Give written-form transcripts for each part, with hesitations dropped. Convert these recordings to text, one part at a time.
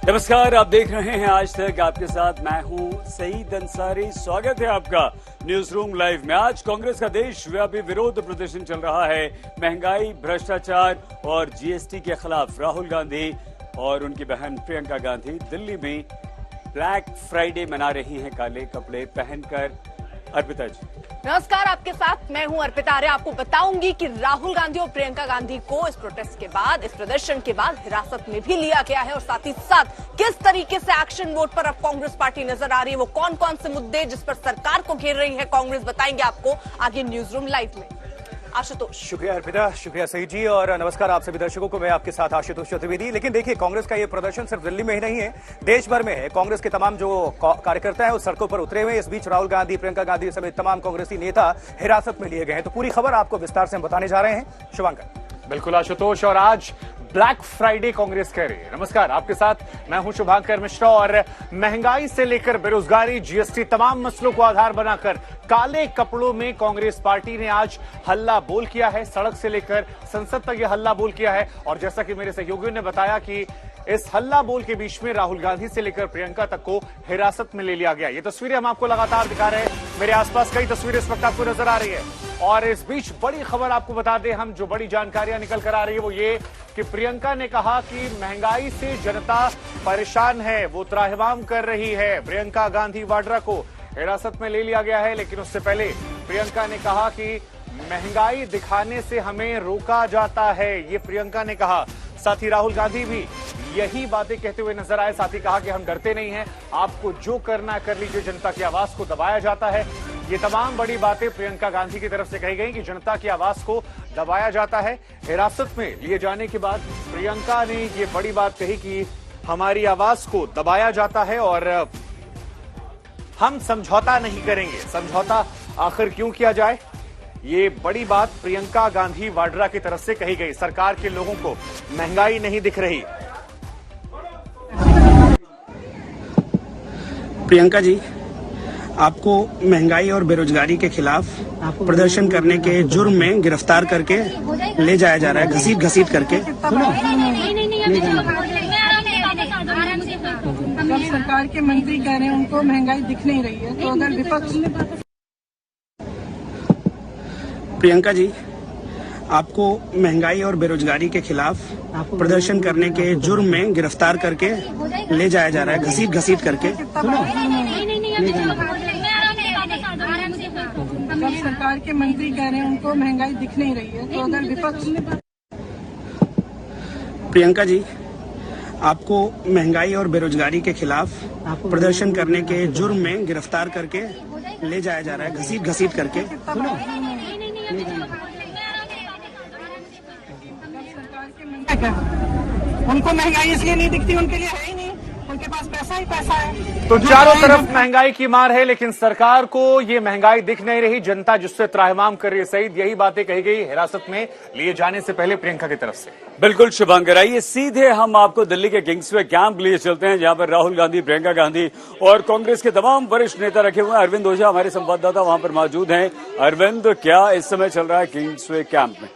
नमस्कार, आप देख रहे हैं आज तक। आपके साथ मैं हूं सईद अंसारी। स्वागत है आपका न्यूज रूम लाइव में। आज कांग्रेस का देशव्यापी विरोध प्रदर्शन चल रहा है। महंगाई, भ्रष्टाचार और जीएसटी के खिलाफ राहुल गांधी और उनकी बहन प्रियंका गांधी दिल्ली में ब्लैक फ्राइडे मना रही हैं काले कपड़े पहनकर। अर्पिता जी, नमस्कार, आपके साथ मैं हूं अर्पिता आर्य। आपको बताऊंगी कि राहुल गांधी और प्रियंका गांधी को इस प्रोटेस्ट के बाद, इस प्रदर्शन के बाद हिरासत में भी लिया गया है और साथ ही साथ किस तरीके से एक्शन मोड पर अब कांग्रेस पार्टी नजर आ रही है। वो कौन कौन से मुद्दे जिस पर सरकार को घेर रही है कांग्रेस, बताएंगे आपको आगे न्यूज रूम लाइव में। आशुतोष। शुक्रिया अर्पिता, शुक्रिया सईद जी और नमस्कार आप सभी दर्शकों को। मैं आपके साथ आशुतोष चतुर्वेदी। लेकिन देखिए, कांग्रेस का ये प्रदर्शन सिर्फ दिल्ली में ही नहीं है, देश भर में है। कांग्रेस के तमाम जो कार्यकर्ता हैं वो सड़कों पर उतरे हुए हैं। इस बीच राहुल गांधी, प्रियंका गांधी समेत तमाम कांग्रेसी नेता हिरासत में लिए गए हैं। तो पूरी खबर आपको विस्तार से हम बताने जा रहे हैं। शुभांकर। बिल्कुल आशुतोष, और आज ब्लैक फ्राइडे कांग्रेस कह रही है। नमस्कार, आपके साथ मैं हूं शुभांकर मिश्रा। और महंगाई से लेकर बेरोजगारी, जीएसटी, तमाम मसलों को आधार बनाकर काले कपड़ों में कांग्रेस पार्टी ने आज हल्ला बोल किया है। सड़क से लेकर संसद तक यह हल्ला बोल किया है। और जैसा कि मेरे सहयोगियों ने बताया कि इस हल्ला बोल के बीच में राहुल गांधी से लेकर प्रियंका तक को हिरासत में ले लिया गया। ये तस्वीरें हम आपको लगातार दिखा रहे हैं। मेरे आसपास कई तस्वीरें इस वक्त आपको नजर आ रही है। और इस बीच बड़ी खबर आपको बता दें हम, जो बड़ी जानकारियां निकल कर आ रही है वो ये कि प्रियंका ने कहा कि महंगाई से जनता परेशान है, वो त्राहिमाम कर रही है। प्रियंका गांधी वाड्रा को हिरासत में ले लिया गया है। लेकिन उससे पहले प्रियंका ने कहा कि महंगाई दिखाने से हमें रोका जाता है, ये प्रियंका ने कहा। साथ ही राहुल गांधी भी यही बातें कहते हुए नजर आए। साथ ही कहा कि हम डरते नहीं हैं, आपको जो करना कर लीजिए, जनता की आवाज को दबाया जाता है। ये तमाम बड़ी बातें प्रियंका गांधी की तरफ से कही गई कि जनता की आवाज को दबाया जाता है। हिरासत में लिए जाने के बाद प्रियंका ने ये बड़ी बात कही कि हमारी आवाज को दबाया जाता है और हम समझौता नहीं करेंगे। समझौता आखिर क्यों किया जाए, ये बड़ी बात प्रियंका गांधी वाड्रा की तरफ से कही गई। सरकार के लोगों को महंगाई नहीं दिख रही। प्रियंका जी, आपको महंगाई और बेरोजगारी के खिलाफ प्रदर्शन करने के जुर्म में गिरफ्तार करके ले जाया जा रहा है, घसीट घसीट करके। सरकार के मंत्री कह रहे हैं उनको महंगाई दिख नहीं रही है, तो अगर विपक्ष। प्रियंका जी, आपको महंगाई और बेरोजगारी के खिलाफ प्रदर्शन करने के जुर्म में गिरफ्तार करके ले जाया जा रहा है, घसीट घसीट करके। सरकार के मंत्री कह रहे हैं उनको महंगाई दिख नहीं रही है, तो अगर विपक्ष। प्रियंका जी, आपको महंगाई और बेरोजगारी के खिलाफ प्रदर्शन करने के जुर्म में गिरफ्तार करके ले जाया जा रहा है, घसीट घसीट करके। उनको महंगाई इसलिए नहीं दिखती, उनके लिए है ही नहीं, उनके पास पैसा ही पैसा है। तो चारों तरफ महंगाई की मार है, लेकिन सरकार को ये महंगाई दिख नहीं रही, जनता जिससे त्राहिमाम कर रही है। सईद, यही बातें कही गई हिरासत में लिए जाने से पहले प्रियंका की तरफ से। बिल्कुल शुभांकर। आइए सीधे हम आपको दिल्ली के किंग्सवे कैंप लिए चलते हैं, जहां पर राहुल गांधी, प्रियंका गांधी और कांग्रेस के तमाम वरिष्ठ नेता रखे हुए हैं। अरविंद ओझा हमारे संवाददाता वहां पर मौजूद हैं। अरविंद, क्या इस समय चल रहा है किंग्सवे कैंप में?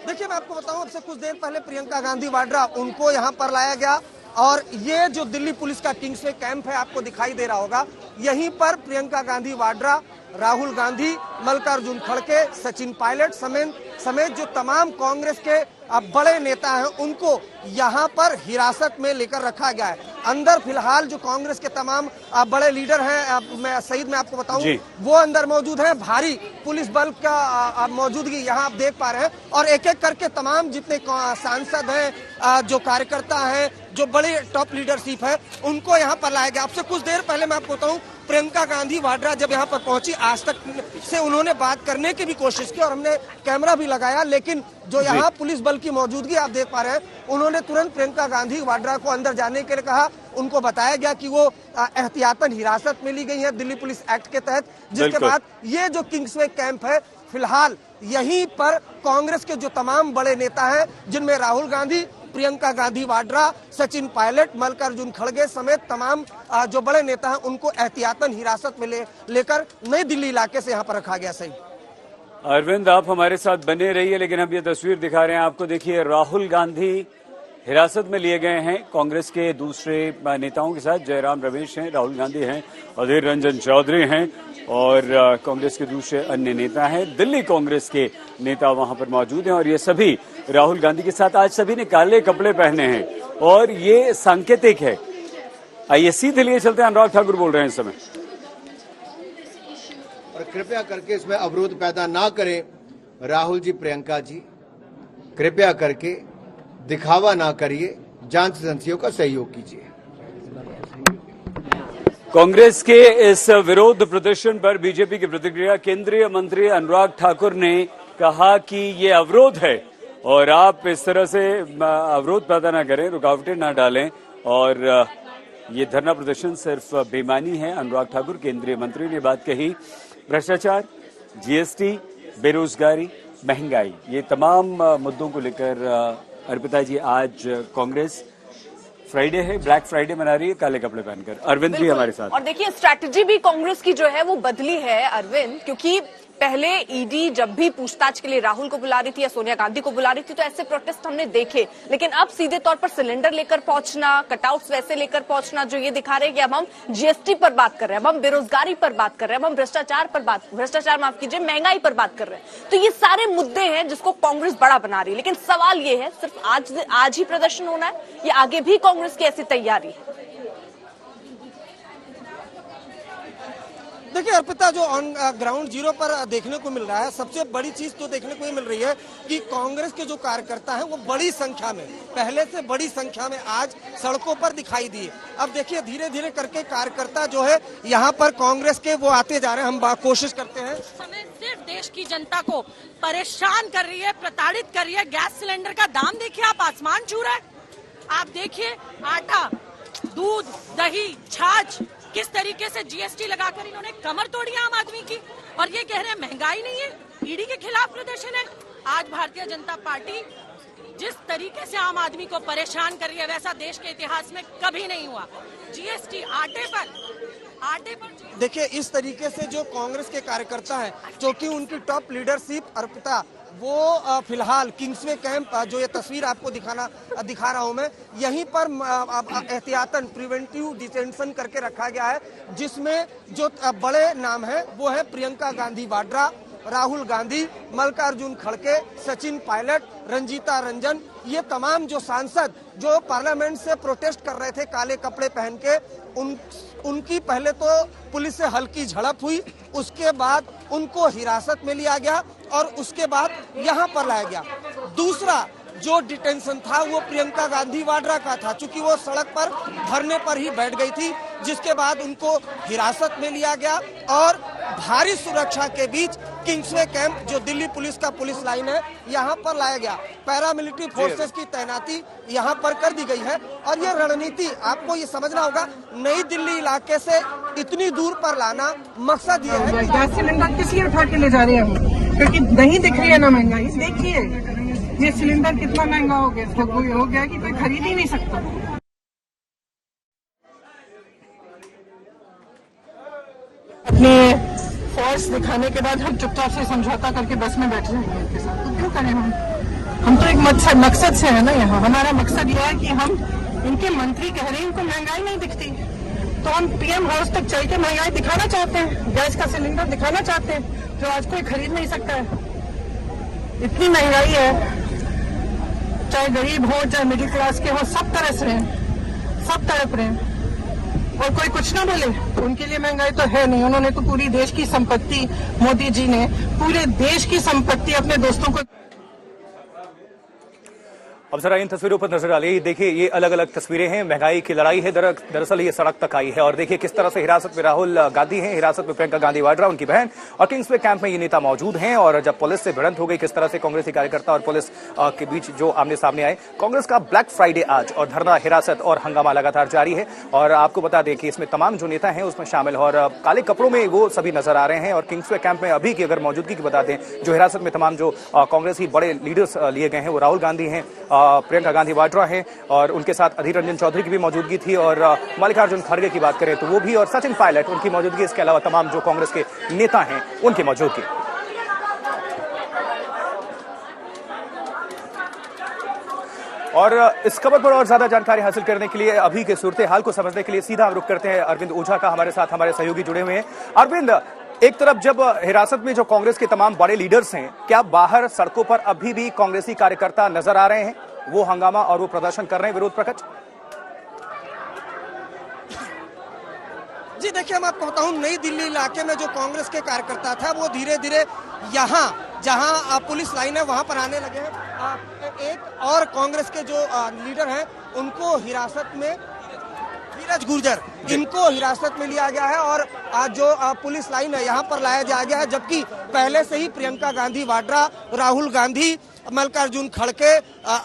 देखिए, मैं आपको बताऊं, अब से कुछ देर पहले प्रियंका गांधी वाड्रा उनको यहां पर लाया गया और ये जो दिल्ली पुलिस का किंग्सवे कैंप है आपको दिखाई दे रहा होगा, यहीं पर प्रियंका गांधी वाड्रा, राहुल गांधी, मल्लिकार्जुन खड़गे, सचिन पायलट समेत जो तमाम कांग्रेस के बड़े नेता हैं उनको यहां पर हिरासत में लेकर रखा गया है। अंदर फिलहाल जो कांग्रेस के तमाम बड़े लीडर हैं, मैं सईद में आपको बताऊं, वो अंदर मौजूद हैं। भारी पुलिस बल का मौजूदगी यहां आप देख पा रहे हैं और एक एक करके तमाम जितने सांसद हैं, जो कार्यकर्ता हैं, जो बड़ी टॉप लीडरशिप है, उनको यहाँ पर लाया गया। आपसे कुछ देर पहले मैं आपको बताऊं, प्रियंका गांधी वाड्रा जब यहाँ पर पहुंची, आज तक से उन्होंने बात करने की भी कोशिश की और हमने कैमरा भी लगाया, लेकिन जो यहाँ पुलिस बल की मौजूदगी आप देख पा रहे हैं, उन्होंने तुरंत प्रियंका गांधी वाड्रा को अंदर जाने के लिए कहा। उनको बताया गया कि वो एहतियातन हिरासत में ली गई है दिल्ली पुलिस एक्ट के तहत, जिसके बाद ये जो किंग्सवे कैंप है, फिलहाल यहीं पर कांग्रेस के जो तमाम बड़े नेता हैं, जिनमें राहुल गांधी, प्रियंका गांधी वाड्रा, सचिन पायलट, मल्लिकार्जुन खड़गे समेत तमाम जो बड़े नेता हैं, उनको एहतियातन हिरासत में लेकर नई दिल्ली इलाके से यहाँ पर रखा गया। सही अरविंद, आप हमारे साथ बने रहिए, लेकिन हम ये तस्वीर दिखा रहे हैं आपको। देखिए, राहुल गांधी हिरासत में लिए गए हैं कांग्रेस के दूसरे नेताओं के साथ। जयराम रमेश हैं, राहुल गांधी हैं, अधीर रंजन चौधरी हैं और कांग्रेस के दूसरे अन्य नेता हैं। दिल्ली कांग्रेस के नेता वहां पर मौजूद हैं और ये सभी राहुल गांधी के साथ। आज सभी ने काले कपड़े पहने हैं और ये सांकेतिक है। आइए सीधे लिए चलते हैं। अनुराग ठाकुर बोल रहे हैं इस समय। और कृपया करके इसमें अवरोध पैदा ना करें राहुल जी, प्रियंका जी, कृपया करके दिखावा ना करिए, जांच एजेंसियों का सहयोग कीजिए। कांग्रेस के इस विरोध प्रदर्शन पर बीजेपी की प्रतिक्रिया। केंद्रीय मंत्री अनुराग ठाकुर ने कहा कि ये अवरोध है और आप इस तरह से अवरोध पैदा ना करें, रुकावटें ना डालें और ये धरना प्रदर्शन सिर्फ बेईमानी है। अनुराग ठाकुर केंद्रीय मंत्री ने बात कही। भ्रष्टाचार, जीएसटी, बेरोजगारी, महंगाई, ये तमाम मुद्दों को लेकर अर्पिता जी आज कांग्रेस फ्राइडे है, ब्लैक फ्राइडे मना रही है काले कपड़े पहनकर। अरविंद भी हमारे साथ। और देखिए, स्ट्रैटेजी भी कांग्रेस की जो है वो बदली है अरविंद, क्योंकि पहले ईडी जब भी पूछताछ के लिए राहुल को बुला रही थी या सोनिया गांधी को बुला रही थी तो ऐसे प्रोटेस्ट हमने देखे, लेकिन अब सीधे तौर पर सिलेंडर लेकर पहुंचना, कटआउट्स वैसे लेकर पहुंचना, जो ये दिखा रहे हैं कि अब हम जीएसटी पर बात कर रहे हैं, अब हम बेरोजगारी पर बात कर रहे हैं, अब हम भ्रष्टाचार माफ कीजिए, महंगाई पर बात कर रहे हैं। तो ये सारे मुद्दे हैं जिसको कांग्रेस बड़ा बना रही है। लेकिन सवाल ये है, सिर्फ आज ही प्रदर्शन होना है या आगे भी कांग्रेस की ऐसी तैयारी है? देखिए अर्पिता, जो ऑन ग्राउंड जीरो पर देखने को मिल रहा है, सबसे बड़ी चीज तो देखने को ये मिल रही है कि कांग्रेस के जो कार्यकर्ता हैं वो बड़ी संख्या में, पहले से बड़ी संख्या में आज सड़कों पर दिखाई दिए। अब देखिए धीरे धीरे करके कार्यकर्ता जो है यहाँ पर कांग्रेस के वो आते जा रहे हैं। हम कोशिश करते हैं। समय सिर्फ देश की जनता को परेशान कर रही है, प्रताड़ित कर रही है। गैस सिलेंडर का दाम देखिए, आप आसमान छू रहा है। आप देखिए आटा, दूध, दही, छाछ, किस तरीके से जीएसटी लगाकर इन्होंने कमर तोड़ी आम आदमी की, और ये कह रहे हैं महंगाई नहीं है, ईडी के खिलाफ प्रदर्शन है। आज भारतीय जनता पार्टी जिस तरीके से आम आदमी को परेशान कर रही है, वैसा देश के इतिहास में कभी नहीं हुआ। जीएसटी आटे पर देखिए इस तरीके से जो कांग्रेस के कार्यकर्ता हैं, जो कि उनकी टॉप लीडरशिप अर्पिता, वो फिलहाल किंग्सवे कैंप, जो ये तस्वीर आपको दिखा रहा हूं मैं, यहीं पर एहतियातन प्रिवेंटिव डिटेंशन करके रखा गया है, जिसमें जो बड़े नाम है वो है प्रियंका गांधी वाड्रा, राहुल गांधी, मल्लिकार्जुन खड़गे, सचिन पायलट, रंजीता रंजन। ये तमाम जो सांसद जो पार्लियामेंट से प्रोटेस्ट कर रहे थे काले कपड़े पहन के, उनकी पहले तो पुलिस से हल्की झड़प हुई, उसके बाद उनको हिरासत में लिया गया और उसके बाद यहाँ पर लाया गया। दूसरा जो डिटेंशन था वो प्रियंका गांधी वाड्रा का था, चूंकि वो सड़क पर धरने पर ही बैठ गई थी, जिसके बाद उनको हिरासत में लिया गया और भारी सुरक्षा के बीच किंग्सवे कैंप, जो दिल्ली पुलिस का पुलिस लाइन है, यहाँ पर लाया गया। पैरामिलिट्री फोर्सेस की तैनाती यहाँ पर कर दी गई है। और ये रणनीति आपको ये समझना होगा, नई दिल्ली इलाके से इतनी दूर पर लाना, मकसद ये है। गैस सिलेंडर किस लिए उठा के ले जा रहे हैं हम? क्योंकि नहीं दिख रही है ना महंगाई। देखिए ये सिलेंडर कितना महंगा हो गया कि कोई खरीद ही नहीं सकता। अपने फोर्स दिखाने के बाद हम चुपचाप से समझौता करके बस में बैठ जाएंगे उनके साथ, तो क्यों करें हम तो एक मकसद से है ना यहाँ। हमारा मकसद यह है कि हम, इनके मंत्री कह रहे हैं इनको महंगाई नहीं दिखती, तो हम पीएम हाउस तक चल के महंगाई दिखाना चाहते हैं, गैस का सिलेंडर दिखाना चाहते हैं, जो आज कोई खरीद नहीं सकता है। इतनी महंगाई है, चाहे गरीब हो चाहे मिडिल क्लास के हो, सब तरह से हैं, सब तड़प रहे हैं। और कोई कुछ ना बोले, उनके लिए महंगाई तो है नहीं। उन्होंने तो पूरी देश की संपत्ति, मोदी जी ने पूरे देश की संपत्ति अपने दोस्तों को। अब जरा इन तस्वीरों पर नजर डालिए। देखिए ये अलग अलग तस्वीरें हैं, महंगाई की लड़ाई है। दरअसल ये सड़क तक आई है और देखिए किस तरह से हिरासत में राहुल गांधी हैं, हिरासत में प्रियंका गांधी वाड्रा उनकी बहन, और किंग्सवे कैंप में ये नेता मौजूद हैं। और जब पुलिस से भिड़ंत हो गई, किस तरह से कांग्रेसी कार्यकर्ता और पुलिस के बीच जो आमने सामने आए। कांग्रेस का ब्लैक फ्राइडे आज, और धरना, हिरासत और हंगामा लगातार जारी है। और आपको बता दें कि इसमें तमाम जो नेता हैं उसमें शामिल, और काले कपड़ों में वो सभी नजर आ रहे हैं। और किंग्सवे कैंप में अभी की अगर मौजूदगी की बता दें, जो हिरासत में तमाम जो कांग्रेसी बड़े लीडर्स लिए गए हैं वो राहुल गांधी हैं, प्रियंका गांधी वाड्रा है, और उनके साथ अधीर रंजन चौधरी की भी मौजूदगी थी। और मल्लिकार्जुन खड़गे की बात करें तो वो भी, और सचिन पायलट उनकी मौजूदगी। इसके अलावा तमाम जो कांग्रेस के नेता हैं उनकी मौजूदगी। और इस खबर पर और ज्यादा जानकारी हासिल करने के लिए, अभी के सूरत हाल को समझने के लिए सीधा हम रुख करते हैं अरविंद ओझा का। हमारे साथ हमारे सहयोगी जुड़े हुए हैं। अरविंद, एक तरफ जब हिरासत में जो कांग्रेस के तमाम बड़े लीडर्स हैं, क्या बाहर सड़कों पर अभी भी कांग्रेसी कार्यकर्ता नजर आ रहे हैं? वो हंगामा और वो प्रदर्शन कर रहे हैं, विरोध प्रकट? जी देखिए, मैं आपको बताऊं, नई दिल्ली इलाके में जो कांग्रेस के कार्यकर्ता था वो धीरे धीरे यहाँ जहां पुलिस लाइन है वहां पर आने लगे हैं। एक और कांग्रेस के जो लीडर हैं उनको हिरासत में, नीरज गुर्जर, इनको हिरासत में लिया गया है और जो पुलिस लाइन है यहाँ पर लाया जाया गया है। जबकि पहले से ही प्रियंका गांधी वाड्रा, राहुल गांधी, मल्लिकार्जुन खड़गे,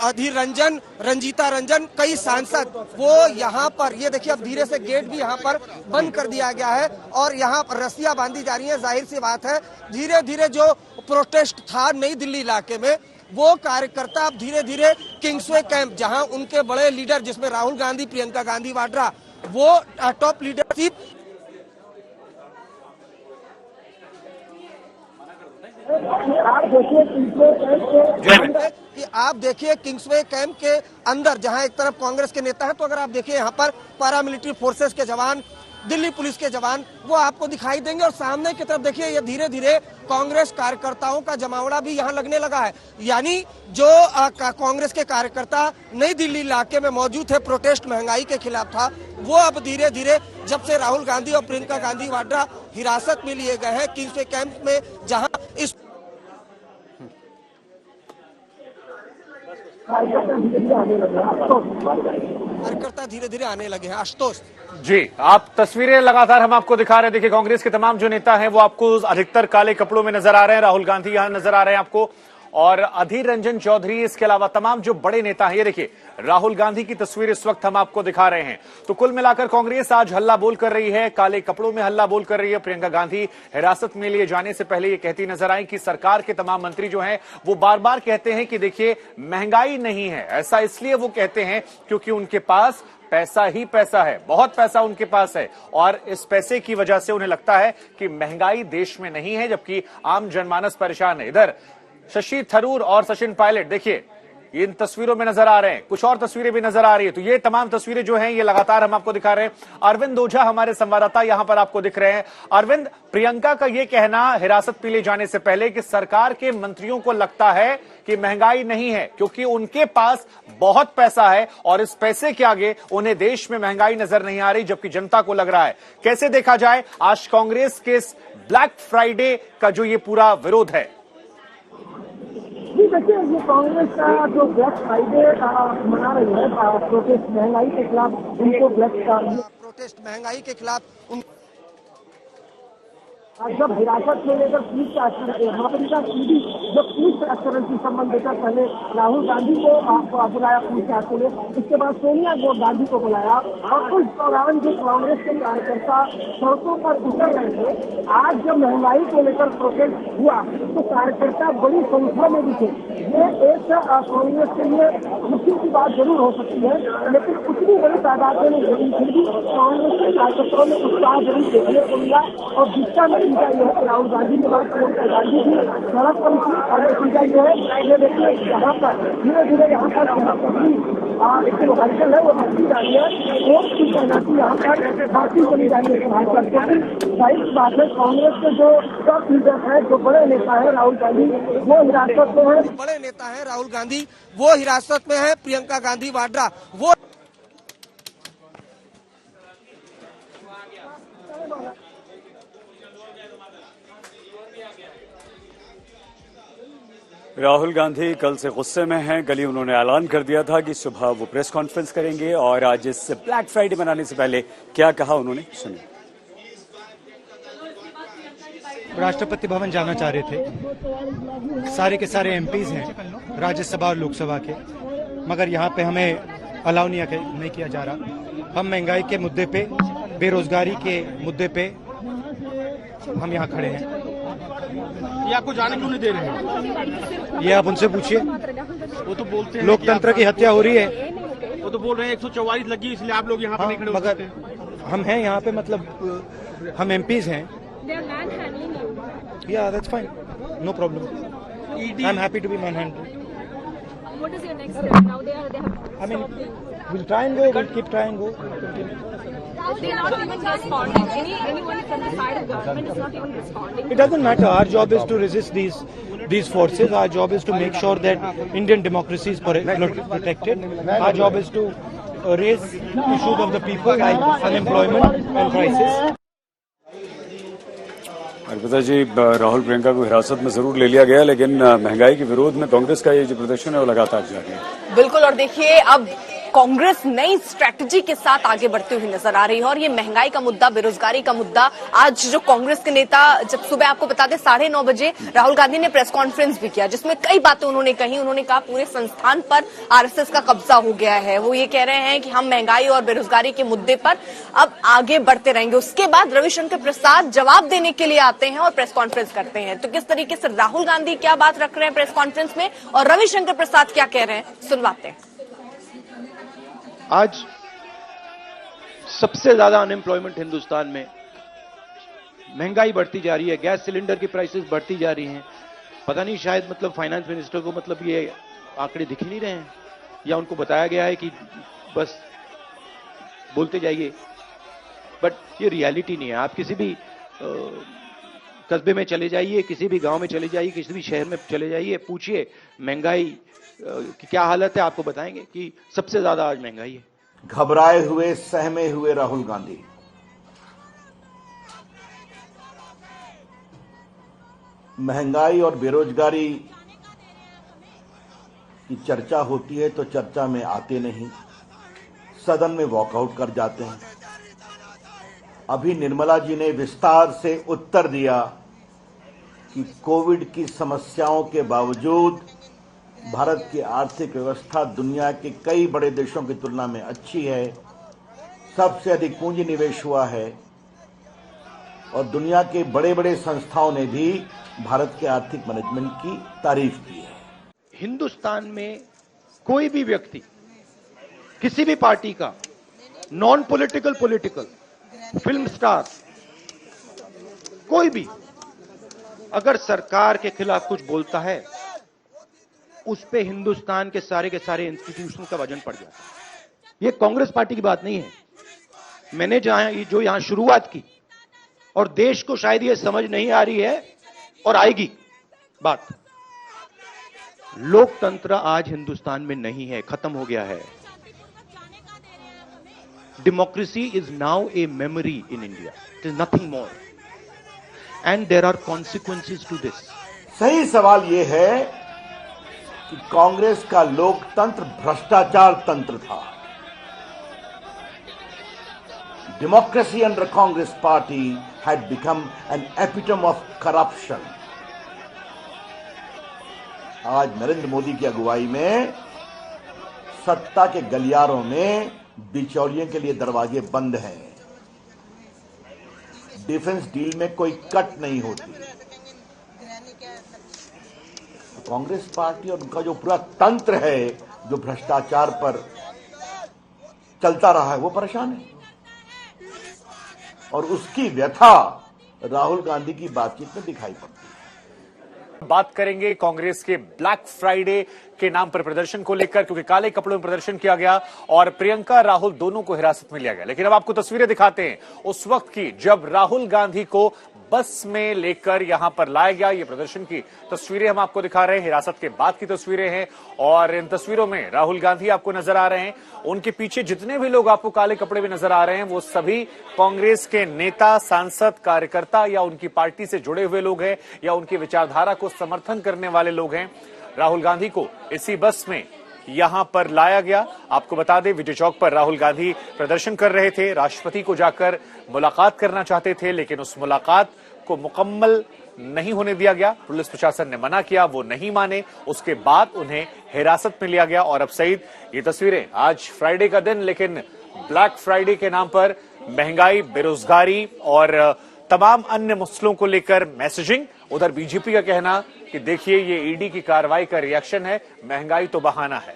अधीर रंजन, रंजीता रंजन, कई सांसद वो यहाँ पर, ये देखिए अब धीरे से गेट भी यहाँ पर बंद कर दिया गया है और यहाँ पर रस्सियां बांधी जा रही है। जाहिर सी बात है, धीरे धीरे जो प्रोटेस्ट था नई दिल्ली इलाके में, वो कार्यकर्ता अब धीरे धीरे किंग्सवे कैंप, जहां उनके बड़े लीडर जिसमें राहुल गांधी, प्रियंका गांधी वाड्रा, वो टॉप लीडरशिप आप देखिए किंग्सवे कैंप के अंदर जहां एक तरफ कांग्रेस के नेता हैं, तो अगर आप देखिए यहाँ पर पैरामिलिट्री फोर्सेस के जवान, दिल्ली पुलिस के जवान वो आपको दिखाई देंगे और सामने की तरफ देखिए ये धीरे धीरे कांग्रेस कार्यकर्ताओं का जमावड़ा भी यहाँ लगने लगा है। यानी जो कांग्रेस के कार्यकर्ता नई दिल्ली इलाके में मौजूद थे, प्रोटेस्ट महंगाई के खिलाफ था, वो अब धीरे धीरे जब से राहुल गांधी और प्रियंका गांधी वाड्रा हिरासत में लिए गए हैं किंग्सवे कैंप में, जहाँ इस कार्यकर्ता धीरे धीरे आने लगे हैं। आशुतोष जी, आप तस्वीरें लगातार हम आपको दिखा रहे हैं। देखिए, कांग्रेस के तमाम जो नेता हैं वो आपको अधिकतर काले कपड़ों में नजर आ रहे हैं। राहुल गांधी यहां नजर आ रहे हैं आपको, और अधीर रंजन चौधरी, इसके अलावा तमाम जो बड़े नेता हैं। ये देखिए, राहुल गांधी की तस्वीर इस वक्त हम आपको दिखा रहे हैं। तो कुल मिलाकर कांग्रेस आज हल्ला बोल कर रही है, काले कपड़ों में हल्ला बोल कर रही है। प्रियंका गांधी हिरासत में लिए जाने से पहले ये कहती नजर आई कि सरकार के तमाम मंत्री जो हैं वो बार बार कहते हैं कि देखिए महंगाई नहीं है। ऐसा इसलिए वो कहते हैं क्योंकि उनके पास पैसा ही पैसा है, बहुत पैसा उनके पास है, और इस पैसे की वजह से उन्हें लगता है कि महंगाई देश में नहीं है, जबकि आम जनमानस परेशान है। इधर शशि थरूर और सचिन पायलट देखिए इन तस्वीरों में नजर आ रहे हैं, कुछ और तस्वीरें भी नजर आ रही है। तो ये तमाम तस्वीरें जो हैं ये लगातार हम आपको दिखा रहे हैं। अरविंद ओझा हमारे संवाददाता यहां पर आपको दिख रहे हैं। अरविंद, प्रियंका का ये कहना हिरासत में ले जाने से पहले कि सरकार के मंत्रियों को लगता है कि महंगाई नहीं है क्योंकि उनके पास बहुत पैसा है और इस पैसे के आगे उन्हें देश में महंगाई नजर नहीं आ रही, जबकि जनता को लग रहा है। कैसे देखा जाए आज कांग्रेस के इस ब्लैक फ्राइडे का जो ये पूरा विरोध है? जी देखिए, ये कांग्रेस का जो ब्लैक फ्राइडे मना रही है प्रोटेस्ट महंगाई के खिलाफ, उनको प्रोटेस्ट महंगाई के खिलाफ जब हिरासत में लेकर पुलिस का सीधी जब पुलिस का एक्सलेंसी संबंध देकर पहले राहुल गांधी को बुलाया पुलिस के लिए, इसके बाद सोनिया गांधी को बुलाया और उस दौरान जो कांग्रेस के कार्यकर्ता सड़कों पर उतर रहे थे। आज जब महंगाई को लेकर प्रोटेस्ट हुआ तो कार्यकर्ता बड़ी संख्या में भी थे। ये एक कांग्रेस के लिए खुशी की बात जरूर हो सकती है, लेकिन उतनी बड़ी तादाद में नहीं, फिर भी कांग्रेस के कार्यकर्ताओं में उत्साह जरूर देखने को मिला। और जिसका नतीजा ये है, राहुल गांधी के बाद प्रियंका गांधी भी सड़क पर उतरी और नतीजा ये है, ये देखिए यहाँ पर धीरे धीरे यहाँ पर एक जो हलचल है वो बढ़ती जा रही है। वोट की तैनाती यहाँ पर बढ़ती चली जा रही है। जाहिर बात है, कांग्रेस के जो टॉप लीडर है, जो बड़े नेता है राहुल गांधी, वो हिरासत में है। बड़े नेता है राहुल गांधी, वो हिरासत में है। प्रियंका गांधी वाड्रा वो राहुल गांधी कल से गुस्से में हैं। कल ही उन्होंने ऐलान कर दिया था कि सुबह वो प्रेस कॉन्फ्रेंस करेंगे और आज इस ब्लैक फ्राइडे मनाने से पहले क्या कहा उन्होंने, सुनिए। राष्ट्रपति भवन जाना चाह रहे थे, सारे के सारे एमपीज हैं राज्यसभा और लोकसभा के, मगर यहाँ पे हमें अलाउ नहीं किया जा रहा। हम महंगाई के मुद्दे पे, बेरोजगारी के मुद्दे पे हम यहाँ खड़े हैं। ये आपको जाने क्यों नहीं दे रहे हैं? ये आप उनसे पूछिए। वो तो बोलते हैं लोकतंत्र की हत्या हो रही है। वो तो बोल रहे हैं 144 लगी इसलिए आप लोग यहाँ पर नहीं खड़े हो सकते। मगर हम हैं यहाँ पे, मतलब हम एमपीज हैं। Yeah, that's fine. No problem. I'm happy to be manhandled. what is your next step now? They have I mean, we'll try and go. We'll keep trying and go. they are not even responding. Anyone from the side of government is not even responding. It doesn't matter. Our job is to resist these forces. Our job is to make sure that Indian democracy is protected. Our job is to raise issues of the people like unemployment and crisis. Arpita जी, राहुल प्रियंका को हिरासत में जरूर ले लिया गया, लेकिन महंगाई के विरोध में कांग्रेस का ये जो प्रदर्शन है वो लगातार जारी है। बिल्कुल, और देखिए अब कांग्रेस नई स्ट्रैटेजी के साथ आगे बढ़ती हुई नजर आ रही है और ये महंगाई का मुद्दा, बेरोजगारी का मुद्दा, आज जो कांग्रेस के नेता, जब सुबह आपको बता दें 9:30 बजे राहुल गांधी ने प्रेस कॉन्फ्रेंस भी किया जिसमें कई बातें उन्होंने कही। उन्होंने कहा पूरे संस्थान पर आरएसएस का कब्जा हो गया है। वो ये कह रहे हैं कि हम महंगाई और बेरोजगारी के मुद्दे पर अब आगे बढ़ते रहेंगे। उसके बाद रविशंकर प्रसाद जवाब देने के लिए आते हैं और प्रेस कॉन्फ्रेंस करते हैं। तो किस तरीके से राहुल गांधी क्या बात रख रहे हैं प्रेस कॉन्फ्रेंस में और रविशंकर प्रसाद क्या कह रहे हैं, सुनवाते हैं। आज सबसे ज्यादा अनएम्प्लॉयमेंट हिंदुस्तान में, महंगाई बढ़ती जा रही है, गैस सिलेंडर की प्राइसेस बढ़ती जा रही हैं। पता नहीं, शायद मतलब फाइनेंस मिनिस्टर को मतलब ये आंकड़े दिख ही नहीं रहे हैं, या उनको बताया गया है कि बस बोलते जाइए, बट ये रियलिटी नहीं है। आप किसी भी कस्बे में चले जाइए, किसी भी गांव में चले जाइए, किसी भी शहर में चले जाइए, पूछिए महंगाई की क्या हालत है, आपको बताएंगे कि सबसे ज्यादा आज महंगाई है। घबराए हुए, सहमे हुए राहुल गांधी महंगाई और बेरोजगारी की चर्चा होती है तो चर्चा में आते नहीं, सदन में वॉकआउट कर जाते हैं। अभी निर्मला जी ने विस्तार से उत्तर दिया कि कोविड की समस्याओं के बावजूद भारत की आर्थिक व्यवस्था दुनिया के कई बड़े देशों की तुलना में अच्छी है, सबसे अधिक पूंजी निवेश हुआ है और दुनिया के बड़े बड़े संस्थाओं ने भी भारत के आर्थिक मैनेजमेंट की तारीफ की है। हिंदुस्तान में कोई भी व्यक्ति, किसी भी पार्टी का, non political, political, film star, कोई भी अगर सरकार के खिलाफ कुछ बोलता है, उस पे हिंदुस्तान के सारे इंस्टीट्यूशन का वजन पड़ जाता है। ये कांग्रेस पार्टी की बात नहीं है। मैंने जो यहां शुरुआत की, और देश को शायद ये समझ नहीं आ रही है और आएगी बात, लोकतंत्र आज हिंदुस्तान में नहीं है, खत्म हो गया है। Democracy is now a memory in India, it is nothing more, and there are consequences to this. सही सवाल यह है कि कांग्रेस का लोकतंत्र भ्रष्टाचार तंत्र था। Democracy under Congress party had become an epitome of corruption. आज नरेंद्र मोदी की अगुवाई में सत्ता के गलियारों में बिचौलियों के लिए दरवाजे बंद हैं। डिफेंस डील में कोई कट नहीं होती। कांग्रेस पार्टी और उनका जो पूरा तंत्र है, जो भ्रष्टाचार पर चलता रहा है, वो परेशान है और उसकी व्यथा राहुल गांधी की बातचीत में दिखाई पड़ती है। बात करेंगे कांग्रेस के ब्लैक फ्राइडे के नाम पर प्रदर्शन को लेकर, क्योंकि काले कपड़ों में प्रदर्शन किया गया और प्रियंका राहुल दोनों को हिरासत में लिया गया। लेकिन अब आपको तस्वीरें दिखाते हैं उस वक्त की जब राहुल गांधी को बस में लेकर यहां पर लाया गया। ये प्रदर्शन की तस्वीरें हम आपको दिखा रहे हैं, हिरासत के बाद की तस्वीरें हैं और इन तस्वीरों में राहुल गांधी आपको नजर आ रहे हैं। उनके पीछे जितने भी लोग आपको काले कपड़े में नजर आ रहे हैं वो सभी कांग्रेस के नेता, सांसद, कार्यकर्ता या उनकी पार्टी से जुड़े हुए लोग हैं या उनकी विचारधारा को समर्थन करने वाले लोग हैं। राहुल गांधी को इसी बस में यहां पर लाया गया। आपको बता दें, विजय चौक पर राहुल गांधी प्रदर्शन कर रहे थे, राष्ट्रपति को जाकर मुलाकात करना चाहते थे, लेकिन उस मुलाकात को मुकम्मल नहीं होने दिया गया। पुलिस प्रशासन ने मना किया, वो नहीं माने। उसके बाद उन्हें हिरासत में लिया गया। और अब सईद, ये तस्वीरें, आज फ्राइडे का दिन, लेकिन ब्लैक फ्राइडे के नाम पर महंगाई, बेरोजगारी और तमाम अन्य मसलों को लेकर मैसेजिंग। उधर बीजेपी का कहना कि देखिए ये ईडी की कार्रवाई का रिएक्शन है, महंगाई तो बहाना है।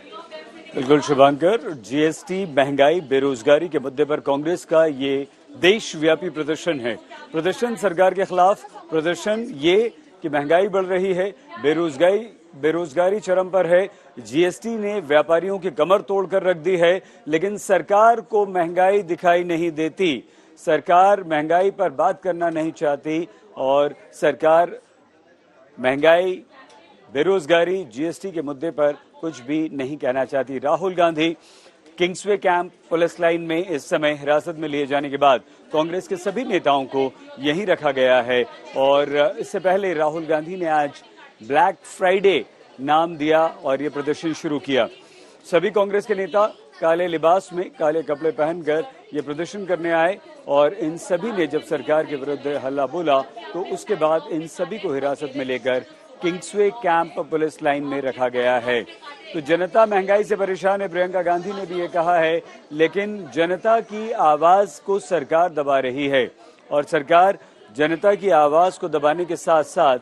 बिल्कुल शुभांकर, जीएसटी, महंगाई, बेरोजगारी के मुद्दे पर कांग्रेस का ये देशव्यापी प्रदर्शन है। प्रदर्शन सरकार के खिलाफ, प्रदर्शन ये कि महंगाई बढ़ रही है, बेरोजगारी चरम पर है, जीएसटी ने व्यापारियों की कमर तोड़कर रख दी है, लेकिन सरकार को महंगाई दिखाई नहीं देती। सरकार महंगाई पर बात करना नहीं चाहती और सरकार महंगाई, बेरोजगारी, जीएसटी के मुद्दे पर कुछ भी नहीं कहना चाहती। Rahul Gandhi Kingsway camp police line में इस समय हिरासत में लिए जाने के बाद कांग्रेस के सभी नेताओं को यहीं रखा गया है और इससे पहले राहुल गांधी ने आज ब्लैक फ्राइडे नाम दिया और ये प्रदर्शन शुरू किया। सभी कांग्रेस के नेता काले लिबास में, काले कपड़े पहनकर ये प्रदर्शन करने आए और इन सभी ने जब सरकार के विरुद्ध हल्ला बोला तो उसके बाद इन सभी को हिरासत में लेकर किंग्सवे कैंप पुलिस लाइन में रखा गया है। तो जनता महंगाई से परेशान है, प्रियंका गांधी ने भी ये कहा है, लेकिन जनता की आवाज को सरकार दबा रही है और सरकार जनता की आवाज को दबाने के साथ साथ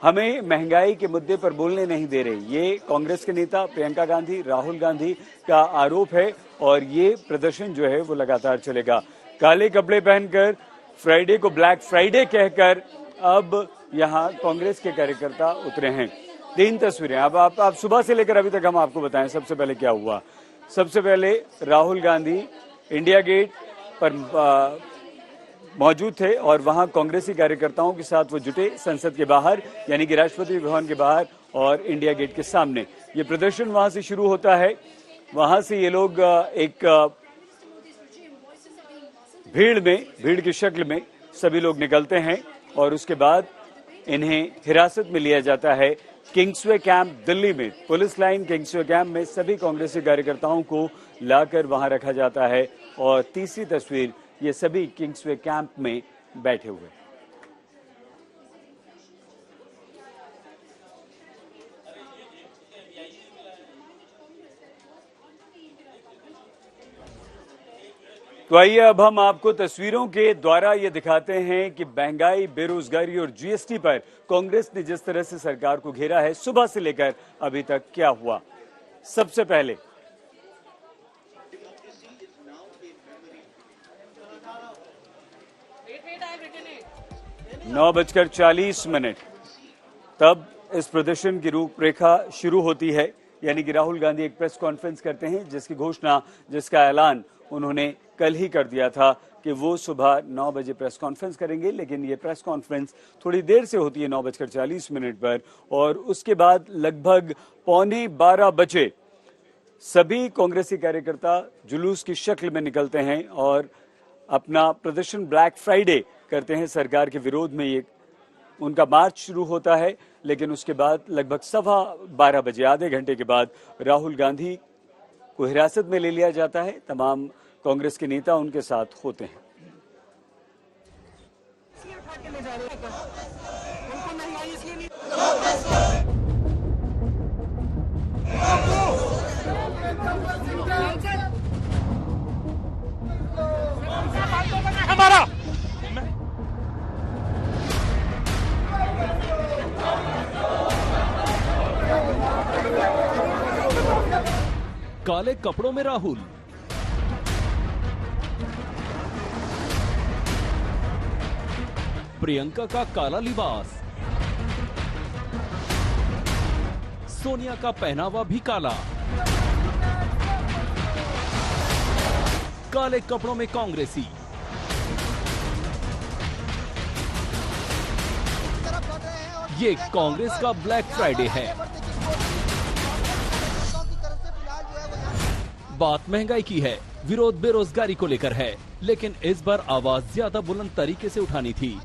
हमें महंगाई के मुद्दे पर बोलने नहीं दे रही। ये कांग्रेस के नेता प्रियंका गांधी, राहुल गांधी का आरोप है और ये प्रदर्शन जो है वो लगातार चलेगा। काले कपड़े पहनकर, फ्राइडे को ब्लैक फ्राइडे कहकर अब यहाँ कांग्रेस के कार्यकर्ता उतरे हैं। 3 तस्वीरें अब आप सुबह से लेकर अभी तक हम आपको बताएं। सबसे पहले क्या हुआ? सबसे पहले राहुल गांधी इंडिया गेट पर मौजूद थे और वहां कांग्रेसी कार्यकर्ताओं के साथ वो जुटे संसद के बाहर, यानी कि राष्ट्रपति भवन के बाहर और इंडिया गेट के सामने। ये प्रदर्शन वहां से शुरू होता है। वहां से ये लोग एक भीड़ की शक्ल में सभी लोग निकलते हैं और उसके बाद इन्हें हिरासत में लिया जाता है किंग्सवे कैंप दिल्ली में। पुलिस लाइन किंग्सवे कैंप में सभी कांग्रेसी कार्यकर्ताओं को लाकर वहां रखा जाता है और तीसरी तस्वीर, ये सभी किंग्सवे कैंप में बैठे हुए। तो आइए अब हम आपको तस्वीरों के द्वारा ये दिखाते हैं कि महंगाई, बेरोजगारी और जीएसटी पर कांग्रेस ने जिस तरह से सरकार को घेरा है, सुबह से लेकर अभी तक क्या हुआ। सबसे पहले 9:40 तब इस प्रदर्शन की रूपरेखा शुरू होती है, यानी कि राहुल गांधी एक प्रेस कॉन्फ्रेंस करते हैं जिसकी घोषणा, जिसका ऐलान उन्होंने कल ही कर दिया था कि वो सुबह 9 बजे प्रेस कॉन्फ्रेंस करेंगे, लेकिन ये प्रेस कॉन्फ्रेंस थोड़ी देर से होती है 9:40 पर और उसके बाद लगभग 11:15 बजे सभी कांग्रेसी कार्यकर्ता जुलूस की शक्ल में निकलते हैं और अपना प्रदर्शन ब्लैक फ्राइडे करते हैं। सरकार के विरोध में ये उनका मार्च शुरू होता है, लेकिन उसके बाद लगभग 12:15 बजे, आधे घंटे के बाद राहुल गांधी को हिरासत में ले लिया जाता है। तमाम कांग्रेस के नेता उनके साथ होते हैं। हमारा काले कपड़ों में राहुल, प्रियंका का काला लिबास, सोनिया का पहनावा भी काला, काले कपड़ों में कांग्रेसी, ये कांग्रेस का ब्लैक फ्राइडे है। बात महंगाई की है, विरोध बेरोजगारी को लेकर है, लेकिन इस बार आवाज ज्यादा बुलंद तरीके से उठानी थी।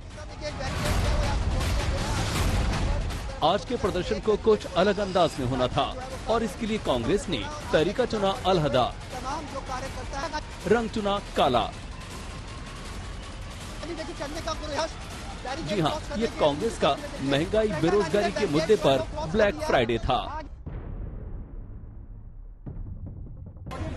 आज के प्रदर्शन को कुछ अलग अंदाज में होना था और इसके लिए कांग्रेस ने तरीका चुना अलहदा, रंग चुना काला। जी हाँ, ये कांग्रेस का महंगाई बेरोजगारी के मुद्दे पर ब्लैक फ्राइडे था।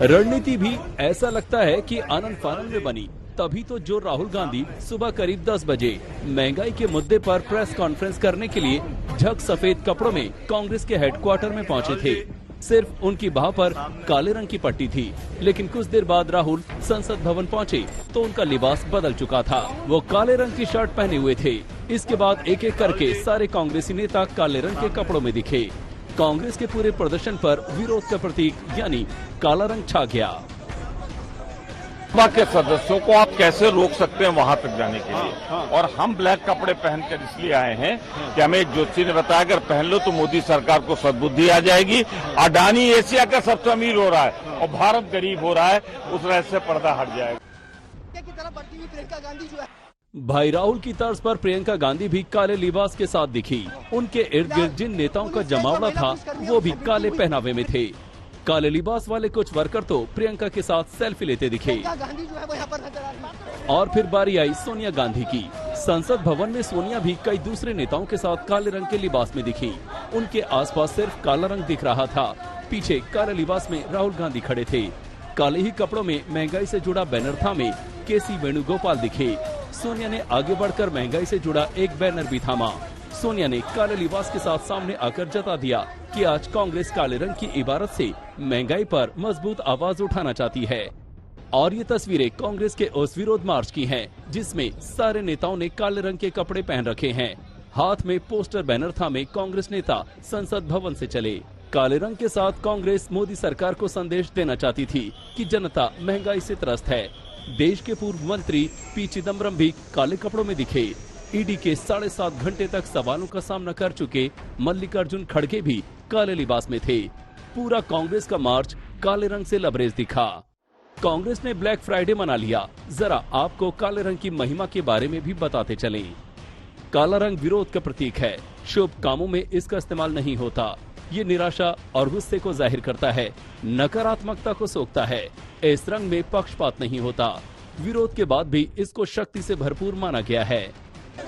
रणनीति भी ऐसा लगता है कि आनंद फानंद में बनी, तभी तो जो राहुल गांधी सुबह करीब 10 बजे महंगाई के मुद्दे पर प्रेस कॉन्फ्रेंस करने के लिए झक सफेद कपड़ों में कांग्रेस के हेडक्वार्टर में पहुंचे थे। सिर्फ उनकी बाह पर काले रंग की पट्टी थी, लेकिन कुछ देर बाद राहुल संसद भवन पहुंचे तो उनका लिबास बदल चुका था। वो काले रंग की शर्ट पहने हुए थे। इसके बाद एक एक करके सारे कांग्रेसी नेता काले रंग के कपड़ों में दिखे। कांग्रेस के पूरे प्रदर्शन पर विरोध का प्रतीक यानी काला रंग छा गया। सभा के सदस्यों को आप कैसे रोक सकते हैं वहां तक जाने के लिए? और हम ब्लैक कपड़े पहनकर इसलिए आए हैं कि हमें एक ज्योति ने बताया अगर पहन लो तो मोदी सरकार को सद्बुद्धि आ जाएगी। अडानी एशिया का सबसे अमीर हो रहा है और भारत गरीब हो रहा है, उस रहस्य से पर्दा हट जाएगा। की तरफ बढ़ती हुई प्रियंका गांधी जो है भाई राहुल की तर्ज पर प्रियंका गांधी भी काले लिबास के साथ दिखी। उनके इर्द गिर्द जिन नेताओं का जमावड़ा था वो भी काले पहनावे में थे। काले लिबास वाले कुछ वर्कर तो प्रियंका के साथ सेल्फी लेते दिखे। गांधी जो है वो यहाँ पर नजर आ रही है। और फिर बारी आई सोनिया गांधी की। संसद भवन में सोनिया भी कई दूसरे नेताओं के साथ काले रंग के लिबास में दिखी। उनके आसपास सिर्फ काला रंग दिख रहा था। पीछे काले लिबास में राहुल गांधी खड़े थे। काले ही कपड़ों में महंगाई से जुड़ा बैनर थामे केसी वेणुगोपाल दिखे। सोनिया ने आगे बढ़कर महंगाई से जुड़ा एक बैनर भी थामा। सोनिया ने काले लिबास के साथ सामने आकर जता दिया कि आज कांग्रेस काले रंग की इबारत से महंगाई पर मजबूत आवाज उठाना चाहती है। और ये तस्वीरें कांग्रेस के उस विरोध मार्च की हैं, जिसमें सारे नेताओं ने काले रंग के कपड़े पहन रखे हैं। हाथ में पोस्टर बैनर थामे कांग्रेस नेता संसद भवन से चले। काले रंग के साथ कांग्रेस मोदी सरकार को संदेश देना चाहती थी कि जनता महंगाई से त्रस्त है। देश के पूर्व मंत्री पी चिदम्बरम भी काले कपड़ों में दिखे। ईडी के 7.5 घंटे तक सवालों का सामना कर चुके मल्लिकार्जुन खड़गे भी काले लिबास में थे। पूरा कांग्रेस का मार्च काले रंग से लबरेज दिखा। कांग्रेस ने ब्लैक फ्राइडे मना लिया। जरा आपको काले रंग की महिमा के बारे में भी बताते चलें। काला रंग विरोध का प्रतीक है। शुभ कामों में इसका इस्तेमाल नहीं होता। ये निराशा और गुस्से को जाहिर करता है, नकारात्मकता को सोखता है। इस रंग में पक्षपात नहीं होता। विरोध के बाद भी इसको शक्ति से भरपूर माना गया है।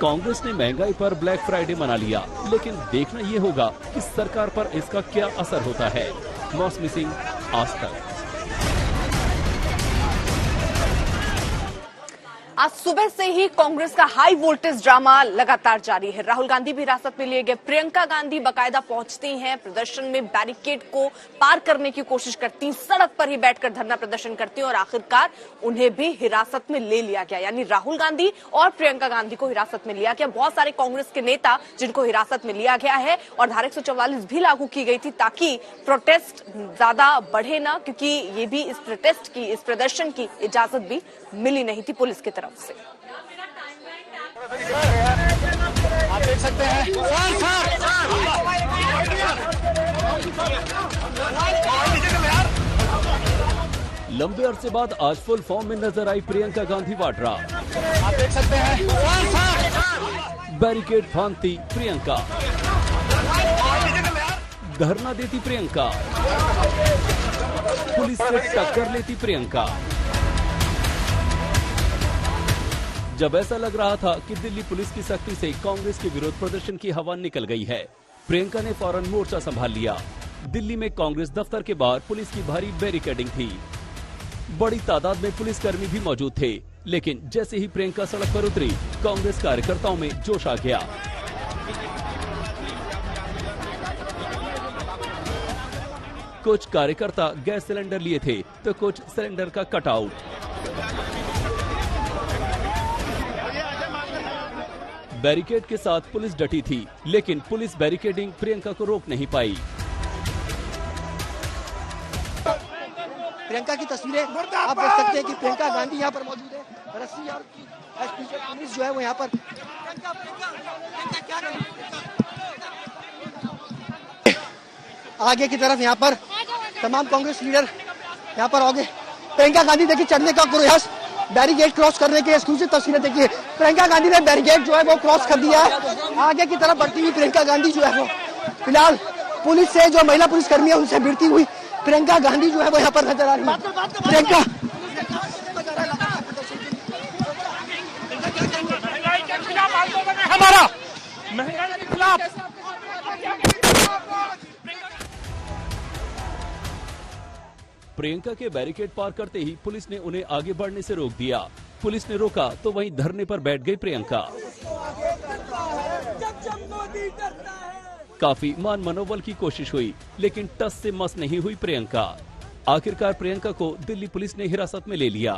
कांग्रेस ने महंगाई पर ब्लैक फ्राइडे मना लिया, लेकिन देखना ये होगा कि सरकार पर इसका क्या असर होता है। मौसमी सिंह, आज तक। आज सुबह से ही कांग्रेस का हाई वोल्टेज ड्रामा लगातार जारी है। राहुल गांधी भी हिरासत में लिए गए। प्रियंका गांधी बाकायदा पहुंचती हैं, प्रदर्शन में बैरिकेड को पार करने की कोशिश करती हैं, सड़क पर ही बैठकर धरना प्रदर्शन करती हैं और आखिरकार उन्हें भी हिरासत में ले लिया गया। यानी राहुल गांधी और प्रियंका गांधी को हिरासत में लिया गया। बहुत सारे कांग्रेस के नेता जिनको हिरासत में लिया गया है और धारा 144 भी लागू की गई थी ताकि प्रोटेस्ट ज्यादा बढ़े ना, क्योंकि ये भी इस प्रोटेस्ट की, इस प्रदर्शन की इजाजत भी मिली नहीं थी पुलिस की तरफ से। आप देख सकते हैं लंबे अरसे बाद आज फुल फॉर्म में नजर आई प्रियंका गांधी वाड्रा। आप देख सकते हैं बैरिकेड फांदती प्रियंका, धरना देती प्रियंका, पुलिस से टक्कर लेती प्रियंका। जब ऐसा लग रहा था कि दिल्ली पुलिस की सख्ती से कांग्रेस के विरोध प्रदर्शन की हवा निकल गई है, प्रियंका ने फौरन मोर्चा संभाल लिया। दिल्ली में कांग्रेस दफ्तर के बाहर पुलिस की भारी बैरिकेडिंग थी। बड़ी तादाद में पुलिसकर्मी भी मौजूद थे, लेकिन जैसे ही प्रियंका सड़क पर उतरी, कांग्रेस कार्यकर्ताओं में जोश आ गया। कुछ कार्यकर्ता गैस सिलेंडर लिए थे तो कुछ सिलेंडर का कटआउट। बैरिकेड के साथ पुलिस डटी थी, लेकिन पुलिस बैरिकेडिंग प्रियंका को रोक नहीं पाई। प्रियंका की तस्वीरें आप देख सकते हैं कि प्रियंका गांधी यहाँ पर मौजूद है। रस्सी और पुलिस जो है वो यहाँ पर आगे की तरफ यहाँ पर तमाम कांग्रेस लीडर यहाँ पर आगे। प्रियंका गांधी देखिए चढ़ने का प्रयास, बैरिकेड क्रॉस करने के एक्सक्लूसिव तस्वीरें देखिए। प्रियंका गांधी ने बैरिकेड जो है वो क्रॉस कर दिया है। आगे की तरफ बढ़ती हुई प्रियंका गांधी जो है वो फिलहाल पुलिस से, जो महिला पुलिसकर्मी है उनसे भिड़ती हुई प्रियंका गांधी जो है वो यहाँ पर नजर आ रही है। प्रियंका हमारा महंगाई के खिलाफ प्रियंका के बैरिकेड पार करते ही पुलिस ने उन्हें आगे बढ़ने से रोक दिया। पुलिस ने रोका तो वहीं धरने पर बैठ गई प्रियंका। काफी मान मनोबल की कोशिश हुई, लेकिन टस से मस नहीं हुई प्रियंका। आखिरकार प्रियंका को दिल्ली पुलिस ने हिरासत में ले लिया।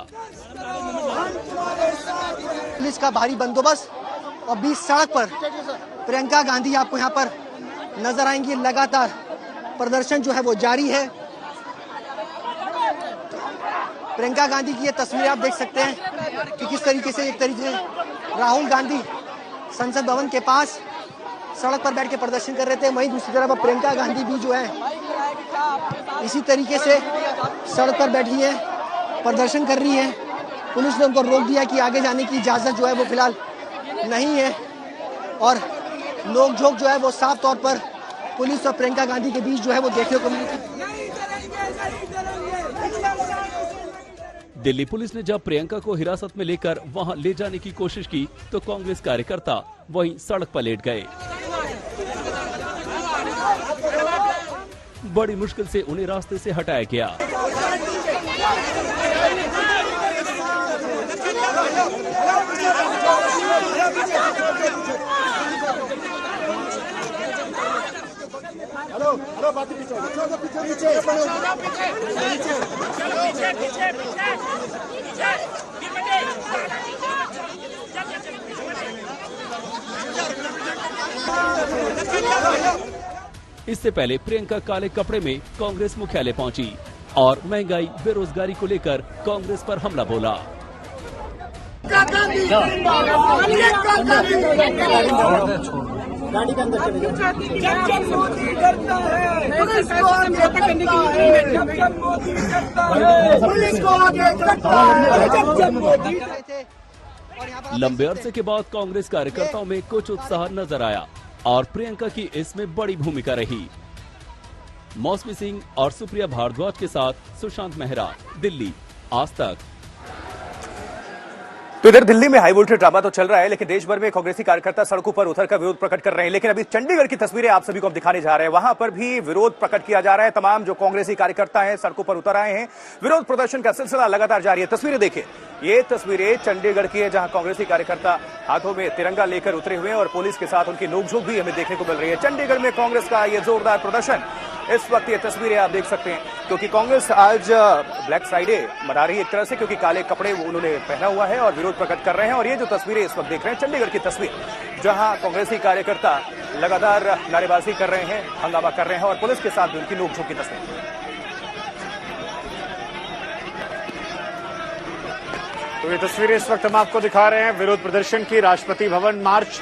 पुलिस का भारी बंदोबस्त और बीच सड़क पर प्रियंका गांधी आपको यहाँ पर नजर आएंगी। लगातार प्रदर्शन जो है वो जारी है। प्रियंका गांधी की ये तस्वीर आप देख सकते हैं कि किस तरीके से एक तरीके से राहुल गांधी संसद भवन के पास सड़क पर बैठ के प्रदर्शन कर रहे थे, वहीं दूसरी तरफ प्रियंका गांधी भी जो है इसी तरीके से सड़क पर बैठी है, प्रदर्शन कर रही है। पुलिस ने उनको रोक दिया कि आगे जाने की इजाजत जो है वो फिलहाल नहीं है और नोकझोंक जो है वो साफ तौर पर पुलिस और प्रियंका गांधी के बीच जो है वो देखने को मिली। दिल्ली पुलिस ने जब प्रियंका को हिरासत में लेकर वहां ले जाने की कोशिश की तो कांग्रेस कार्यकर्ता वहीं सड़क पर लेट गए। बड़ी मुश्किल से उन्हें रास्ते से हटाया गया। इससे पहले प्रियंका काले कपड़े में कांग्रेस मुख्यालय पहुंची और महंगाई बेरोजगारी को लेकर कांग्रेस पर हमला बोला। लंबे अरसे के बाद कांग्रेस कार्यकर्ताओं में कुछ उत्साह नजर आया और प्रियंका की इसमें बड़ी भूमिका रही। मौसमी सिंह और सुप्रिया भारद्वाज के साथ सुशांत मेहरा, दिल्ली, आज तक। तो इधर दिल्ली में हाई वोल्टेज ड्रामा तो चल रहा है, लेकिन देश भर में कांग्रेसी कार्यकर्ता सड़कों पर उतरकर विरोध प्रकट कर रहे हैं। लेकिन अभी चंडीगढ़ की तस्वीरें आप सभी को हम दिखाने जा रहे हैं। वहां पर भी विरोध प्रकट किया जा रहा है। तमाम जो कांग्रेसी कार्यकर्ता हैं सड़कों पर उतर आए हैं। विरोध प्रदर्शन का सिलसिला लगातार जारी है। तस्वीरें देखिए, ये तस्वीरें चंडीगढ़ की है जहां कांग्रेसी कार्यकर्ता हाथों में तिरंगा लेकर उतरे हुए हैं और पुलिस के साथ उनकी नोकझोंक भी हमें देखने को मिल रही है। चंडीगढ़ में कांग्रेस का ये जोरदार प्रदर्शन, इस वक्त ये तस्वीरें आप देख सकते हैं, क्योंकि कांग्रेस आज ब्लैक फ्राइडे मना रही है एक तरह से, क्योंकि काले कपड़े उन्होंने पहना हुआ है और विरोध प्रकट कर रहे हैं। और ये जो तस्वीरें इस वक्त देख रहे हैं चंडीगढ़ की तस्वीर, जहां कांग्रेसी कार्यकर्ता लगातार नारेबाजी कर रहे हैं, हंगामा कर रहे हैं और पुलिस के साथ भी उनकी नोकझोंक की तस्वीर। तो ये तस्वीरें इस वक्त हम आपको दिखा रहे हैं विरोध प्रदर्शन की। राष्ट्रपति भवन मार्च,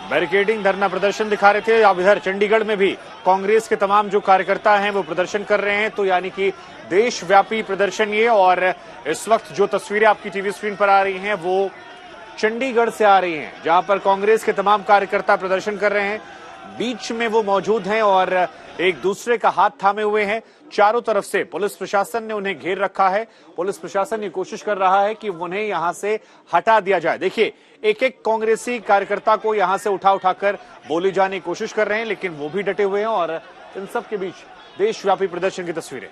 बैरिकेडिंग, धरना प्रदर्शन दिखा रहे थे। अब इधर चंडीगढ़ में भी कांग्रेस के तमाम जो कार्यकर्ता हैं वो प्रदर्शन कर रहे हैं। तो यानी कि देशव्यापी प्रदर्शन ये, और इस वक्त जो तस्वीरें आपकी टीवी स्क्रीन पर आ रही हैं वो चंडीगढ़ से आ रही हैं, जहां पर कांग्रेस के तमाम कार्यकर्ता प्रदर्शन कर रहे हैं। बीच में वो मौजूद हैं और एक दूसरे का हाथ थामे हुए हैं। चारों तरफ से पुलिस प्रशासन ने उन्हें घेर रखा है। पुलिस प्रशासन ये कोशिश कर रहा है कि उन्हें यहां से हटा दिया जाए। देखिए, एक एक कांग्रेसी कार्यकर्ता को यहां से उठाकर बोले जाने की कोशिश कर रहे हैं, लेकिन वो भी डटे हुए हैं। और इन सब के बीच देशव्यापी प्रदर्शन की तस्वीरें।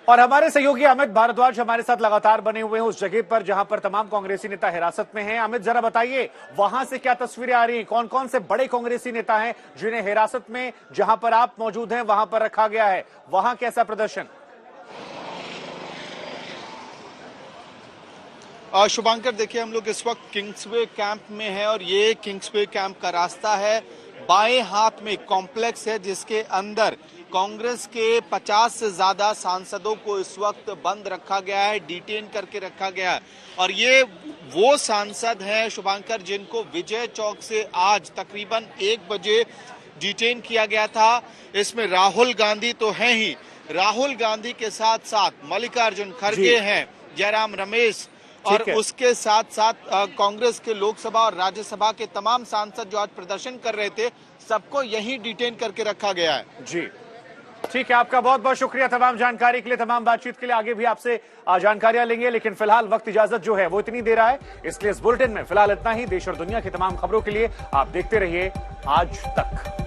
और हमारे सहयोगी अमित भारद्वाज हमारे साथ लगातार बने हुए हैं उस जगह पर जहां पर तमाम कांग्रेसी नेता हिरासत में हैं। अमित, जरा बताइए वहां से क्या तस्वीरें आ रही हैं? कौन कौन से बड़े कांग्रेसी नेता हैं जिन्हें हिरासत में, जहां पर आप मौजूद हैं वहां पर रखा गया है? वहां कैसा प्रदर्शन? शुभांकर, देखिए हम लोग इस वक्त किंग्सवे कैंप में हैं और ये किंग्सवे कैंप का रास्ता है। बाएं हाथ में कॉम्प्लेक्स है जिसके अंदर कांग्रेस के 50 से ज्यादा सांसदों को इस वक्त बंद रखा गया है, डिटेन करके रखा गया है। और ये वो सांसद हैं शुभांकर जिनको विजय चौक से आज तकरीबन 1 बजे डिटेन किया गया था। इसमें राहुल गांधी तो हैं ही, राहुल गांधी के साथ साथ मल्लिकार्जुन खड़गे हैं, जयराम रमेश, और उसके साथ साथ कांग्रेस के लोकसभा और राज्यसभा के तमाम सांसद जो आज प्रदर्शन कर रहे थे, सबको यहीं डिटेन करके रखा गया है। जी ठीक है, आपका बहुत बहुत शुक्रिया तमाम जानकारी के लिए, तमाम बातचीत के लिए। आगे भी आपसे जानकारियां लेंगे, लेकिन फिलहाल वक्त इजाजत जो है वो इतनी दे रहा है, इसलिए इस बुलेटिन में फिलहाल इतना ही। देश और दुनिया की तमाम खबरों के लिए आप देखते रहिए आज तक।